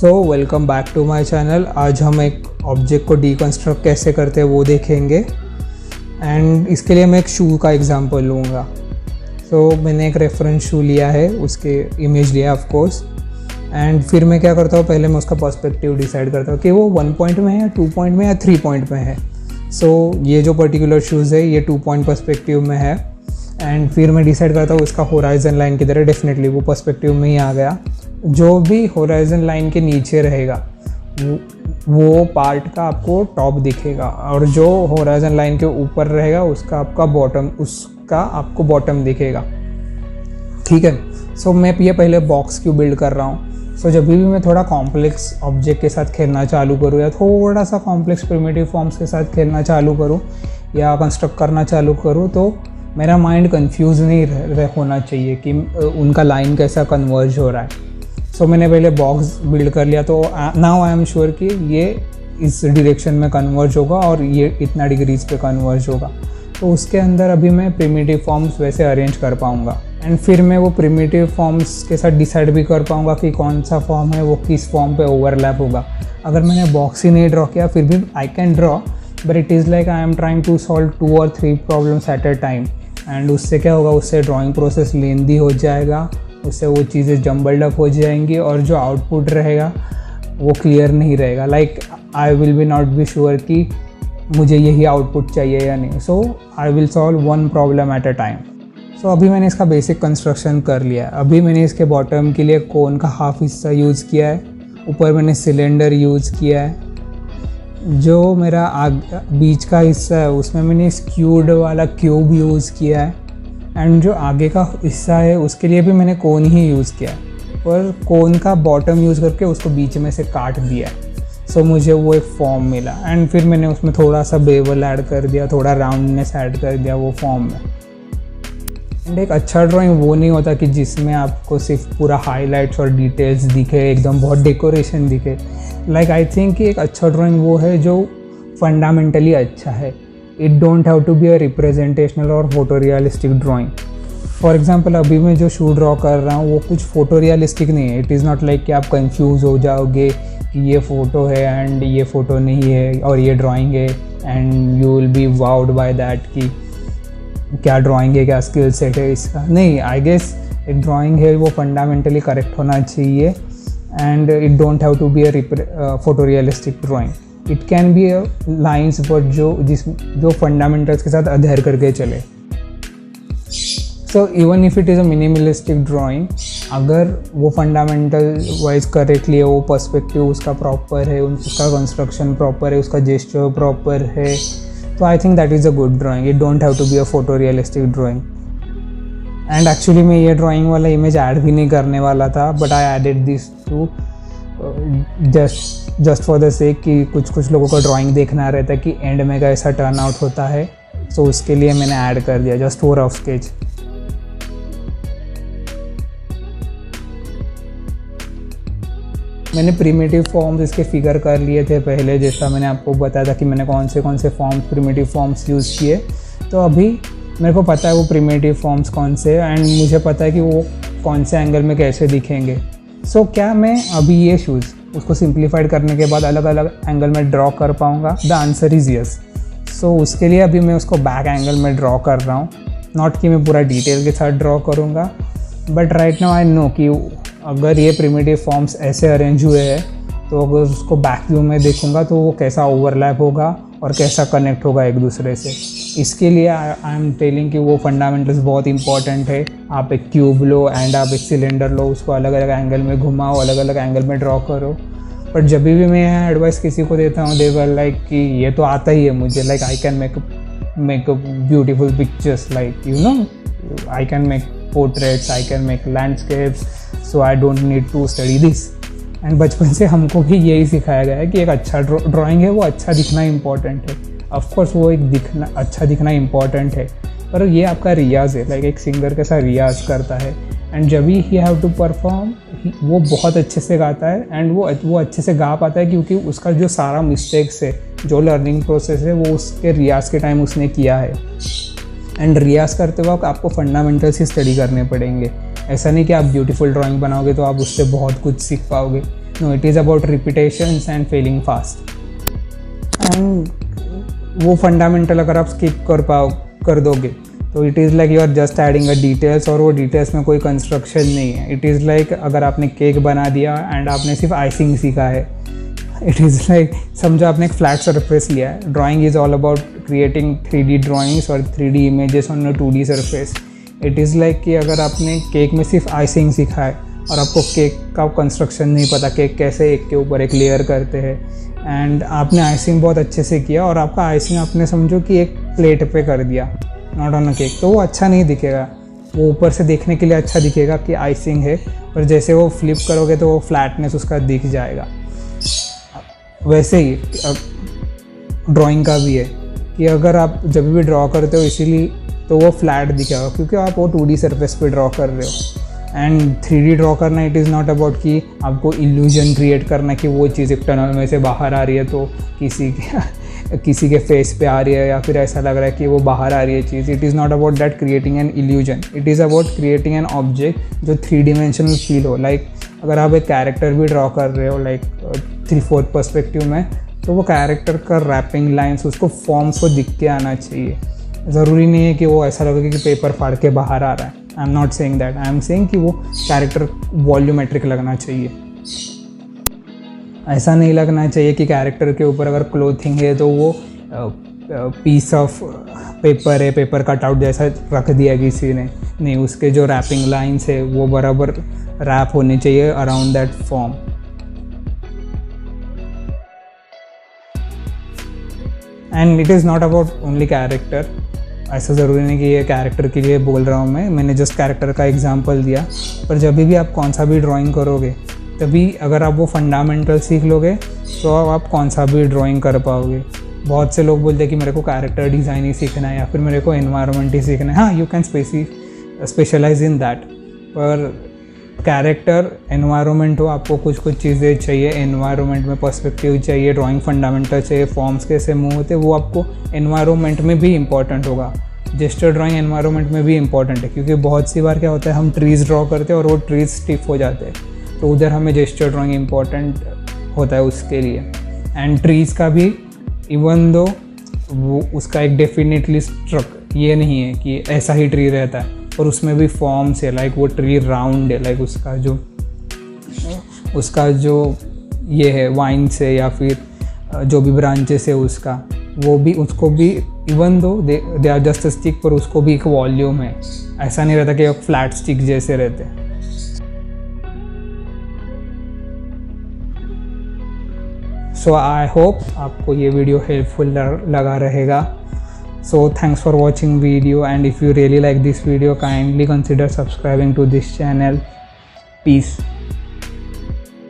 Welcome back to my channel. आज हम एक ऑब्जेक्ट को डीकंस्ट्रक्ट कैसे करते हैं वो देखेंगे एंड इसके लिए मैं एक शू का एग्जांपल लूँगा। मैंने एक रेफरेंस शू लिया है, उसके इमेज लिया ऑफ कोर्स, एंड फिर मैं क्या करता हूँ, पहले मैं उसका पर्सपेक्टिव डिसाइड करता हूँ कि वो 1 पॉइंट में है या 2 पॉइंट में या 3 पॉइंट में है। ये जो पर्टिकुलर शूज़ है ये 2 पॉइंट पर्सपेक्टिव में है एंड फिर मैं डिसाइड करता हूँ इसका होराइजन लाइन किधर है। डेफिनेटली वो पर्सपेक्टिव में ही आ गया। जो भी होराइजन लाइन के नीचे रहेगा वो पार्ट का आपको टॉप दिखेगा और जो होराइजन लाइन के ऊपर रहेगा उसका आपको बॉटम दिखेगा। ठीक है। मैं ये पहले बॉक्स क्यों बिल्ड कर रहा हूँ। जब भी मैं थोड़ा कॉम्प्लेक्स ऑब्जेक्ट के साथ खेलना चालू करूँ या थोड़ा सा कॉम्प्लेक्स प्रिमिटिव फॉर्म्स के साथ खेलना चालू करूँ या कंस्ट्रक्ट करना चालू करूँ तो मेरा माइंड कंफ्यूज नहीं होना चाहिए कि उनका लाइन कैसा कन्वर्ज हो रहा है। मैंने पहले बॉक्स बिल्ड कर लिया तो नाउ आई एम श्योर कि ये इस डायरेक्शन में कन्वर्ज होगा और ये इतना डिग्रीज पे कन्वर्ज होगा। उसके अंदर अभी मैं प्रिमिटिव फॉर्म्स वैसे अरेंज कर पाऊँगा एंड फिर मैं वो प्रिमिटिव फॉर्म्स के साथ डिसाइड भी कर पाऊँगा कि कौन सा फॉर्म है वो किस फॉर्म पे ओवरलैप होगा। अगर मैंने बॉक्स ही नहीं ड्रॉ किया फिर भी I can draw, but it is like I am trying to solve 2 or 3 problems at a time and उससे क्या होगा, उससे ड्राइंग प्रोसेस लेंदी हो जाएगा, उससे वो चीज़ें जम्बल्ड अप हो जाएंगी और जो आउटपुट रहेगा वो क्लियर नहीं रहेगा। Like I will be not be sure कि मुझे यही आउटपुट चाहिए या नहीं। I will solve 1 problem at a time. अभी मैंने इसका बेसिक कंस्ट्रक्शन कर लिया है। अभी मैंने इसके बॉटम के लिए कोन का हाफ हिस्सा यूज़ किया है, ऊपर मैंने सिलेंडर यूज़ किया है। जो मेरा बीच का हिस्सा है उसमें मैंने स्क्यूड वाला क्यूब यूज़ किया है एंड जो आगे का हिस्सा है उसके लिए भी मैंने कोन ही यूज़ किया है और कोन का बॉटम यूज़ करके उसको बीच में से काट दिया है। मुझे वो एक फॉर्म मिला एंड फिर मैंने उसमें थोड़ा सा बेवल ऐड कर दिया, थोड़ा राउंडनेस ऐड कर दिया वो फॉर्म में। एंड एक अच्छा ड्राइंग वो नहीं होता कि जिसमें आपको सिर्फ पूरा हाईलाइट्स और डिटेल्स दिखे, एकदम बहुत डेकोरेशन दिखे। लाइक आई थिंक कि एक अच्छा ड्राइंग वो है जो फंडामेंटली अच्छा है। It don't have to be a representational और photo realistic drawing. For example अभी मैं जो शू ड्रॉ कर रहा हूँ वो कुछ फोटो रियलिस्टिक नहीं है। इट इज़ नॉट लाइक कि आप कंफ्यूज हो जाओगे कि ये फ़ोटो है एंड ये फ़ोटो नहीं है और ये ड्राइंग है and you will be vowed by that कि क्या ड्राइंग है, क्या स्किल सेट है इसका। नहीं, आई गेस एक ड्राइंग है वो फंडामेंटली करेक्ट होना चाहिए and it don't have to be a photo realistic drawing. It can be a lines but जो फंडामेंटल्स के साथ अधेर करके चले। Even if it is a minimalistic drawing, अगर वो फंडामेंटल वाइज करेक्टली है, वो पर्सपेक्टिव उसका प्रॉपर है, उसका कंस्ट्रक्शन प्रॉपर है, उसका जेस्चर प्रॉपर है, तो I think that is a good drawing. It don't have to be a photo realistic drawing. And actually मैं ये ड्राइंग वाला इमेज ऐड भी नहीं करने वाला था, but I added this to just for the sake कि कुछ लोगों को ड्राइंग देखना रहता है कि एंड में कैसा टर्न आउट होता है। उसके लिए मैंने ऐड कर दिया जस्ट फॉर रफ स्केच। मैंने प्रिमिटिव फॉर्म्स इसके फिगर कर लिए थे पहले, जैसा मैंने आपको बताया था कि मैंने कौन से फॉर्म्स प्रिमिटिव फॉर्म्स यूज़ किए। तो अभी मेरे को पता है वो प्रिमिटिव फॉर्म्स कौन से एंड मुझे पता है कि वो कौन से एंगल में कैसे दिखेंगे। क्या मैं अभी ये शूज़ उसको सिंप्लीफाइड करने के बाद अलग अलग एंगल में ड्रॉ कर पाऊँगा? The answer is yes. उसके लिए अभी मैं उसको बैक एंगल में ड्रॉ कर रहा हूँ। नॉट कि मैं पूरा डिटेल के साथ ड्रॉ करूँगा, but right now I know कि अगर ये प्रिमिटिव फॉर्म्स ऐसे अरेंज हुए हैं तो अगर उसको बैक व्यू में देखूंगा तो वो कैसा ओवरलैप होगा और कैसा कनेक्ट होगा एक दूसरे से। इसके लिए आई एम टेलिंग कि वो फंडामेंटल्स बहुत इंपॉर्टेंट है। आप एक क्यूब लो एंड आप एक सिलेंडर लो, उसको अलग अलग एंगल में घुमाओ, अलग अलग एंगल में ड्रॉ करो। बट जब भी मैं एडवाइस किसी को देता हूँ, दे वर लाइक कि ये तो आता ही है मुझे, like I can make a beautiful pictures, like you know I can make portraits, I can make landscapes, so I don't need to study this. And बचपन से हमको भी यही सिखाया गया है कि एक अच्छा ड्राइंग है वो अच्छा दिखना इम्पॉर्टेंट है। ऑफकोर्स वो एक अच्छा दिखना इम्पॉर्टेंट है, पर ये आपका रियाज़ है। लाइक एक सिंगर कैसा रियाज़ करता है एंड जब ही हैव टू परफॉर्म वो बहुत अच्छे से गाता है एंड वो अच्छे से गा पाता है क्योंकि उसका जो सारा मिस्टेक्स है, जो लर्निंग प्रोसेस है, वो उसके रियाज़ के टाइम उसने किया है। एंड रियाज़ करते वक्त आपको फंडामेंटल्स ही स्टडी करने पड़ेंगे। ऐसा नहीं कि आप ब्यूटीफुल ड्राइंग बनाओगे तो आप उससे बहुत कुछ सीख पाओगे। No, it is about repetitions and failing fast. And वो फंडामेंटल अगर आप स्किप कर दोगे तो it is like you are just adding a details, और वो डिटेल्स में कोई कंस्ट्रक्शन नहीं है। इट इज़ लाइक अगर आपने केक बना दिया एंड आपने सिर्फ आइसिंग सीखा है, इट इज़ लाइक समझो आपने एक फ्लैट सरफेस लिया है। Drawing is all about creating 3D drawings और 3D images on a 2D surface. It is like कि अगर आपने केक में सिर्फ आइसिंग सीखा है और आपको केक का कंस्ट्रक्शन नहीं पता, केक कैसे एक के ऊपर एक लेयर करते हैं, एंड आपने आइसिंग बहुत अच्छे से किया और आपका आइसिंग आपने समझो कि एक प्लेट पे कर दिया, नॉट ऑन अ केक, तो वो अच्छा नहीं दिखेगा। वो ऊपर से देखने के लिए अच्छा दिखेगा कि आइसिंग है, पर जैसे वो फ्लिप करोगे तो वो फ्लैटनेस उसका दिख जाएगा। वैसे ही ड्राइंग का भी है कि अगर आप जब भी ड्रॉ करते हो इसीलिए तो वो फ्लैट दिखेगा, क्योंकि आप वो 2D सरफेस पे ड्रॉ कर रहे हो। एंड 3D ड्रॉ करना, इट इज़ नॉट अबाउट कि आपको इल्यूजन क्रिएट करना कि वो चीज़ एक टनल में से बाहर आ रही है तो किसी के फेस पे आ रही है, या फिर ऐसा लग रहा है कि वो बाहर आ रही है चीज़। It is not about that creating an illusion, it is about creating an object जो 3 डिमेंशनल फील हो। लाइक अगर आप एक कैरेक्टर भी ड्रॉ कर रहे हो लाइक 3/4 पर्सपेक्टिव में, तो वो कैरेक्टर का रैपिंग लाइन्स, उसको फॉर्म्स को दिख के आना चाहिए। ज़रूरी नहीं है कि वो ऐसा लगे कि पेपर फाड़ के बाहर आ रहा है। I am not saying that, I am saying कि वो कैरेक्टर वॉल्यूमेट्रिक लगना चाहिए। ऐसा नहीं लगना चाहिए कि कैरेक्टर के ऊपर अगर क्लोथिंग है तो वो पीस ऑफ पेपर है, पेपर कटआउट जैसा रख दिया किसी ने। नहीं, उसके जो रैपिंग लाइन्स है वो बराबर रैप होने चाहिए around that form. And it is not about only character, ऐसा ज़रूरी नहीं कि ये कैरेक्टर के लिए बोल रहा हूँ मैंने जस्ट कैरेक्टर का एग्जांपल दिया। पर जब भी आप कौन सा भी ड्राइंग करोगे, तभी अगर आप वो फंडामेंटल सीख लोगे तो आप कौन सा भी ड्राइंग कर पाओगे। बहुत से लोग बोलते हैं कि मेरे को कैरेक्टर डिज़ाइन ही सीखना है या फिर मेरे को एनवायरनमेंट ही सीखना है। हाँ, you can specialize in that, पर कैरेक्टर एनवायरनमेंट हो, आपको कुछ चीज़ें चाहिए एनवायरनमेंट में, पर्सपेक्टिव चाहिए, ड्राइंग फंडामेंटल चाहिए, फॉर्म्स कैसे मूव होते, वो आपको एनवायरनमेंट में भी इंपॉर्टेंट होगा। जेस्चर ड्राइंग एनवायरनमेंट में भी इंपॉर्टेंट है, क्योंकि बहुत सी बार क्या होता है हम ट्रीज़ ड्रॉ करते हैं और वो ट्रीज़ स्टिफ हो जाते हैं, तो उधर हमें जेस्चर ड्राइंग इंपॉर्टेंट होता है उसके लिए। एंड ट्रीज़ का भी इवन दो वो उसका एक डेफिनेटली ये नहीं है कि ऐसा ही ट्री रहता है, और उसमें भी फॉर्म्स है। लाइक वो ट्री राउंड है, लाइक उसका जो ये है वाइन्स है या फिर जो भी ब्रांचेस है उसको भी even though they are just stick, पर उसको भी एक वॉल्यूम है। ऐसा नहीं रहता कि एक फ्लैट स्टिक जैसे रहते। सो आई होप आपको ये वीडियो हेल्पफुल लगा रहेगा। So thanks for watching video, and if you really like this video, kindly consider subscribing to this channel. Peace.